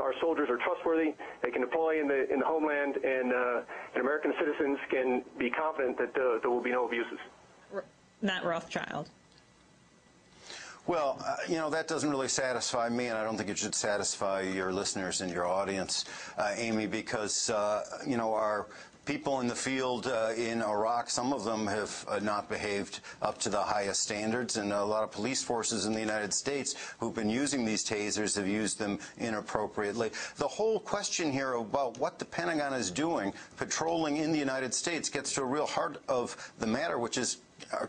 our soldiers are trustworthy, they can deploy in the homeland, and American citizens can be confident that there will be no abuses. Matt Rothschild. Well, you know, that doesn't really satisfy me, and I don't think it should satisfy your listeners and your audience, Amy, because, you know, our people in the field in Iraq, some of them have not behaved up to the highest standards, and a lot of police forces in the United States who've been using these tasers have used them inappropriately. The whole question here about what the Pentagon is doing patrolling in the United States gets to a real heart of the matter, which is,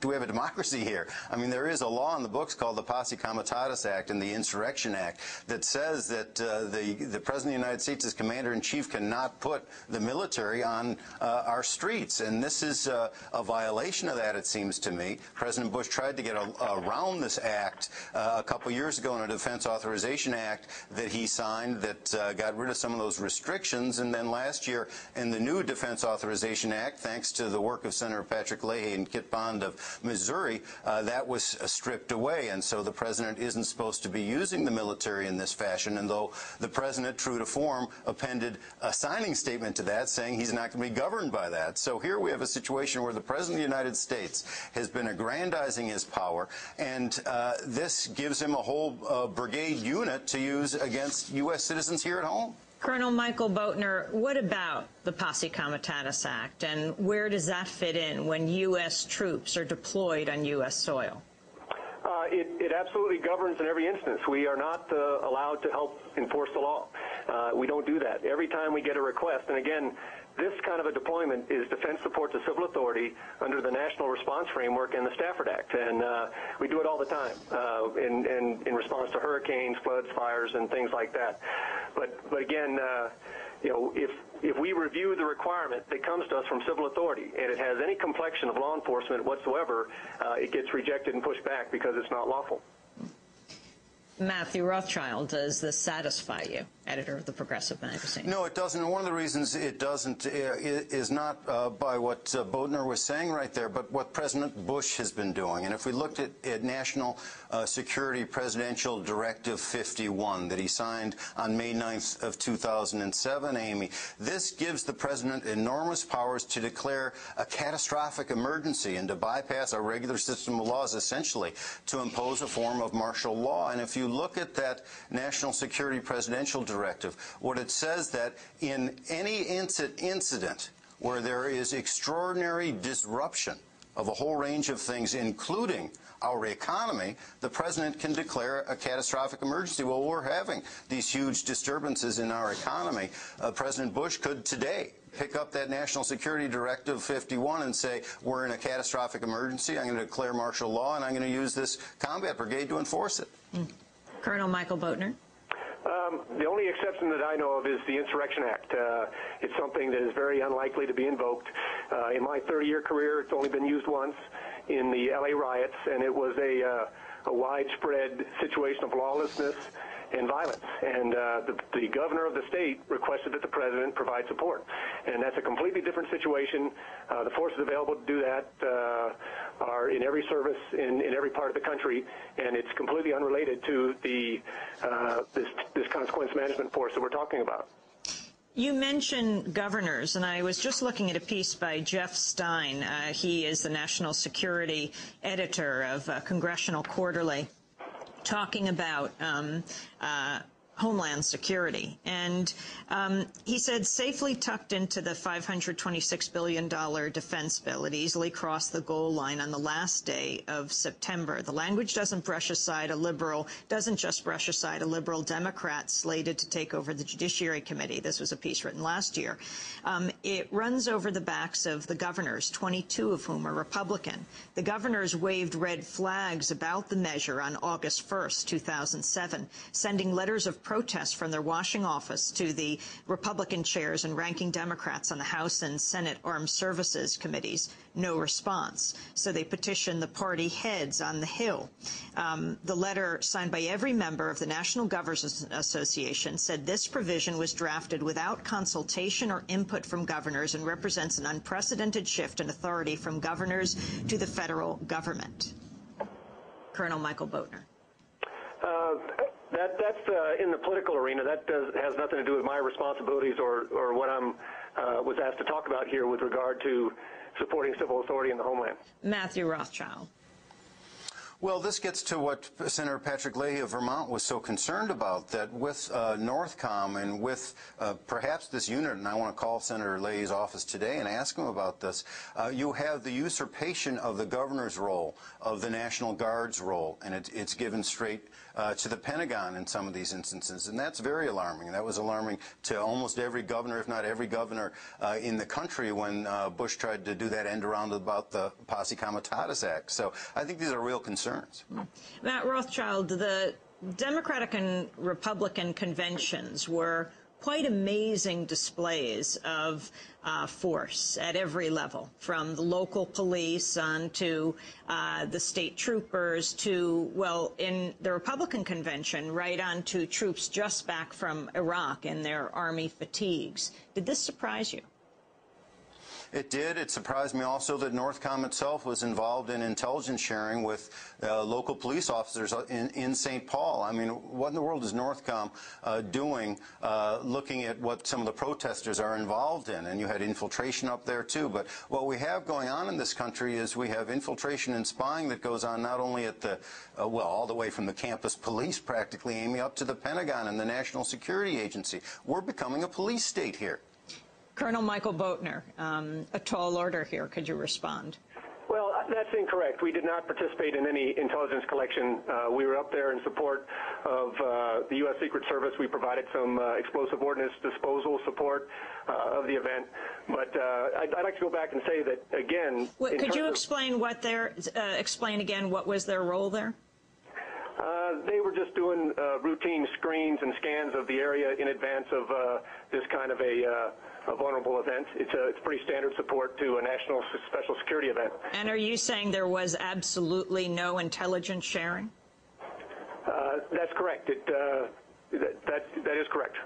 do we have a democracy here? I mean, there is a law in the books called the Posse Comitatus Act and the Insurrection Act that says that the President of the United States as Commander-in-Chief cannot put the military on our streets. And this is a violation of that, it seems to me. President Bush tried to get around this act a couple years ago in a Defense Authorization Act that he signed that got rid of some of those restrictions. And then last year in the new Defense Authorization Act, thanks to the work of Senator Patrick Leahy and Kit Bond of Missouri, that was stripped away, and so the president isn't supposed to be using the military in this fashion. And though the president, true to form, appended a signing statement to that saying he's not going to be governed by that. So here we have a situation where the president of the United States has been aggrandizing his power, and this gives him a whole brigade unit to use against U.S. citizens here at home. Colonel Michael Boatner, what about the Posse Comitatus Act, and where does that fit in when U.S. troops are deployed on U.S. soil? It absolutely governs in every instance. We are not allowed to help enforce the law. We don't do that. Every time we get a request, and again, this kind of a deployment is defense support to civil authority under the National Response Framework and the Stafford Act, and we do it all the time in response to hurricanes, floods, fires, and things like that. But again, you know, if we review the requirement that comes to us from civil authority and it has any complexion of law enforcement whatsoever, it gets rejected and pushed back because it's not lawful. Matthew Rothschild, does this satisfy you, editor of the Progressive magazine? No, it doesn't. And one of the reasons it doesn't is not by what Boatner was saying right there, but what President Bush has been doing. And if we looked at National Security Presidential Directive 51 that he signed on May 9th of 2007, Amy, this gives the president enormous powers to declare a catastrophic emergency and to bypass our regular system of laws, essentially to impose a form of martial law. And if you look at that National Security Presidential Directive, what it says that in any incident where there is extraordinary disruption of a whole range of things, including our economy, the president can declare a catastrophic emergency. Well, we're having these huge disturbances in our economy. President Bush could today pick up that National Security Directive 51 and say, we're in a catastrophic emergency, I'm going to declare martial law, and I'm going to use this combat brigade to enforce it. Colonel Michael Boatner. The only exception that I know of is the Insurrection Act. It's something that is very unlikely to be invoked. In my 30-year career, it's only been used once in the L.A. riots, and it was a widespread situation of lawlessness and violence. And the governor of the state requested that the president provide support. And that's a completely different situation. The forces available to do that are in every service in every part of the country, and it's completely unrelated to the this consequence management force that we're talking about. You mentioned governors, and I was just looking at a piece by Jeff Stein. He is the national security editor of Congressional Quarterly, talking about Homeland Security. And he said safely tucked into the $526 billion defense bill, it easily crossed the goal line on the last day of September. The language doesn't just brush aside a liberal Democrat slated to take over the Judiciary Committee. This was a piece written last year. It runs over the backs of the governors, 22 of whom are Republican. The governors waved red flags about the measure on August 1st, 2007, sending letters of protest from their Washington office to the Republican chairs and ranking Democrats on the House and Senate Armed Services Committees. No response. So they petitioned the party heads on the Hill. The letter, signed by every member of the National Governors Association, said this provision was drafted without consultation or input from governors and represents an unprecedented shift in authority from governors to the federal government. Colonel Michael Boatner. That's in the political arena. That has nothing to do with my responsibilities or what I'm was asked to talk about here with regard to supporting civil authority in the homeland. Matthew Rothschild. Well, this gets to what Senator Patrick Leahy of Vermont was so concerned about, that with Northcom and with perhaps this unit, and I want to call Senator Leahy's office today and ask him about this, you have the usurpation of the governor's role, of the National Guard's role, and it's given straight to the Pentagon in some of these instances, and that's very alarming. That was alarming to almost every governor, if not every governor in the country when Bush tried to do that end around about the Posse Comitatus Act. So I think these are real concerns. Matt Rothschild, the Democratic and Republican conventions were quite amazing displays of force at every level, from the local police on to the state troopers to, well, in the Republican convention, right on to troops just back from Iraq in their Army fatigues. Did this surprise you? It did. It surprised me also that Northcom itself was involved in intelligence sharing with local police officers in St. Paul. I mean, what in the world is Northcom doing, looking at what some of the protesters are involved in? And you had infiltration up there, too. But what we have going on in this country is we have infiltration and spying that goes on not only at the, well, all the way from the campus police, practically, Amy, up to the Pentagon and the National Security Agency. We're becoming a police state here. Colonel Michael Boatner, a tall order here. Could you respond? Well, that's incorrect. We did not participate in any intelligence collection. We were up there in support of the U.S. Secret Service. We provided some explosive ordnance disposal support of the event. But I'd like to go back and say that, again... Could you explain what explain again what was their role there? They were just doing routine screens and scans of the area in advance of this kind of a vulnerable event. It's pretty standard support to a national special security event. And are you saying there was absolutely no intelligence sharing? That's correct. That is correct.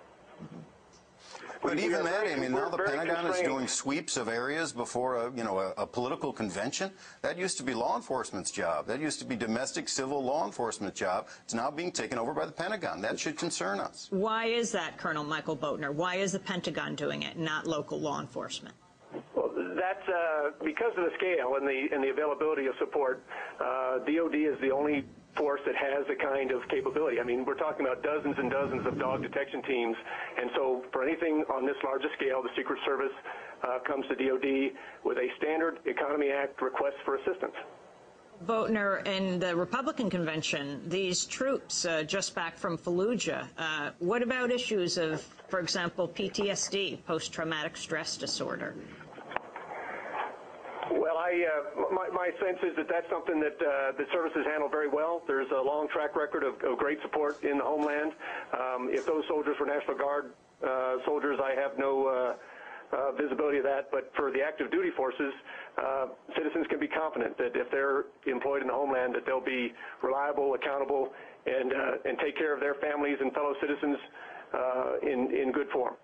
But even that, I mean, now the Pentagon is doing sweeps of areas before a political convention. That used to be law enforcement's job. That used to be domestic civil law enforcement job. It's now being taken over by the Pentagon. That should concern us. Why is that, Colonel Michael Boatner? Why is the Pentagon doing it, not local law enforcement? Well, that's because of the scale and the availability of support. DOD is the only force that has the kind of capability. I mean, we're talking about dozens and dozens of dog detection teams, and so for anything on this large a scale, the Secret Service comes to DOD with a standard Economy Act request for assistance. Boatner, in the Republican convention, these troops just back from Fallujah, what about issues of, for example, PTSD, post-traumatic stress disorder? Well, my sense is that that's something that the services handle very well. There's a long track record of great support in the homeland. If those soldiers were National Guard soldiers, I have no visibility of that. But for the active duty forces, citizens can be confident that if they're employed in the homeland, that they'll be reliable, accountable, and take care of their families and fellow citizens in good form.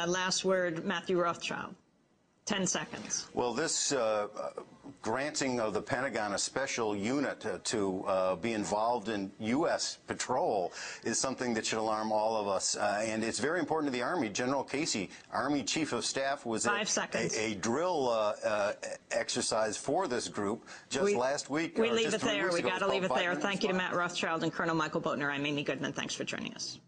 Last word, Matthew Rothschild. 10 seconds. Well, this granting of the Pentagon a special unit to be involved in U.S. patrol is something that should alarm all of us. And it's very important to the Army. General Casey, Army Chief of Staff, was at a drill exercise for this group just last week. We leave it there. We got to leave it there. Thank you to Matt Rothschild and Colonel Michael Boatner. I'm Amy Goodman. Thanks for joining us.